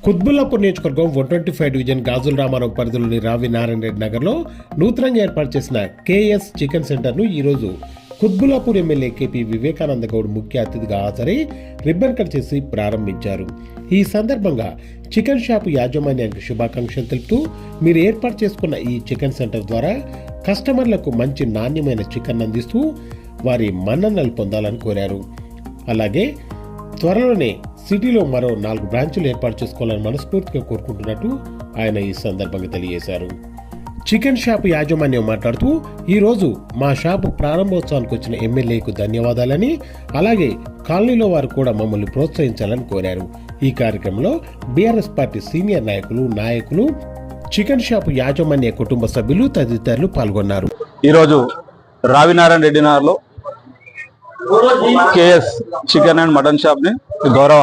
కుత్బుల్లాపూర్ నియోజకవర్గం 125 డివిజన్ గాజుల రామారావు పరిధిలోని రావి నారాయణ రెడ్డి నగర్లో నూతనంగా ఏర్పాటు చేసిన కేఎస్ చికెన్ సెంటర్ను ఈరోజు కుత్బుల్లాపూర్ ఎమ్మెల్యే కేపీ వివేకానంద గౌడ్ ముఖ్య అతిథిగా హాజరై రిబ్బన్ కట్ చేసి ప్రారంభించారు. ఈ సందర్భంగా చికెన్ షాపు యాజమాన్యానికి శుభాకాంక్షలు తెలుపుతూ మీరు ఏర్పాటు చేసుకున్న ఈ చికెన్ సెంటర్ ద్వారా కస్టమర్లకు మంచి నాణ్యమైన చికెన్ అందిస్తూ వారి మన్ననలు పొందాలని కోరారు. అలాగే త్వరలోనే సిటీలో మరో 4 బ్రాంచులు ఏర్పాటు చేసుకోవాలని మనస్ఫూర్తిగా కోరుకుంటున్నట్టు ఆయన ఈ సందర్భంగా తెలియజేశారు. చికెన్ షాపు యాజమాన్యం మాట్లాడుతూ ఈరోజు మా షాపు ప్రారంభోత్సవానికి వచ్చిన ఎమ్మెల్యేకు ధన్యవాదాలని, అలాగే కాలనీలో వారు కూడా మమ్మల్ని ప్రోత్సహించాలని కోరారు. ఈ కార్యక్రమంలో బీఆర్ఎస్ పార్టీ సీనియర్ నాయకులు, చికెన్ షాపు యాజమాన్య కుటుంబ సభ్యులు తదితరులు పాల్గొన్నారు. ఈరోజు రావి నారాయణ రెడ్డి నగర్లో KS chicken and mutton shop ని గౌరవ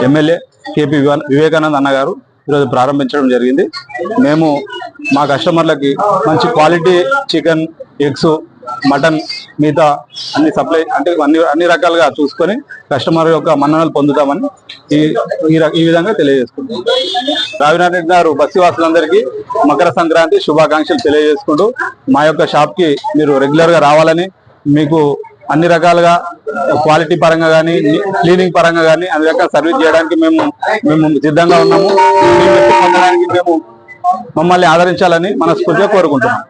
ఎమ్మెల్యే కేపీ వివేకానంద్ అన్న గారు ఈరోజు ప్రారంభించడం జరిగింది. మేము మా కస్టమర్లకి మంచి క్వాలిటీ చికెన్, ఎగ్స్, మటన్ మిగతా అన్ని సప్లై అంటే అన్ని రకాలుగా చూసుకొని కస్టమర్ యొక్క మన్ననలు పొందుతామని ఈ విధంగా తెలియజేసుకుంటాం. రావినారాయణ రెడ్డి గారు బస్తీవాసులందరికీ మకర సంక్రాంతి శుభాకాంక్షలు తెలియజేసుకుంటూ మా యొక్క షాప్ కి మీరు రెగ్యులర్ గా రావాలని, మీకు అన్ని రకాలుగా క్వాలిటీ పరంగా కానీ క్లీనింగ్ పరంగా కానీ అన్ని రకాల సర్వీస్ చేయడానికి మేము సిద్ధంగా ఉన్నాము. మేము మమ్మల్ని ఆదరించాలని మనస్ఫూర్తిగా కోరుకుంటున్నాం.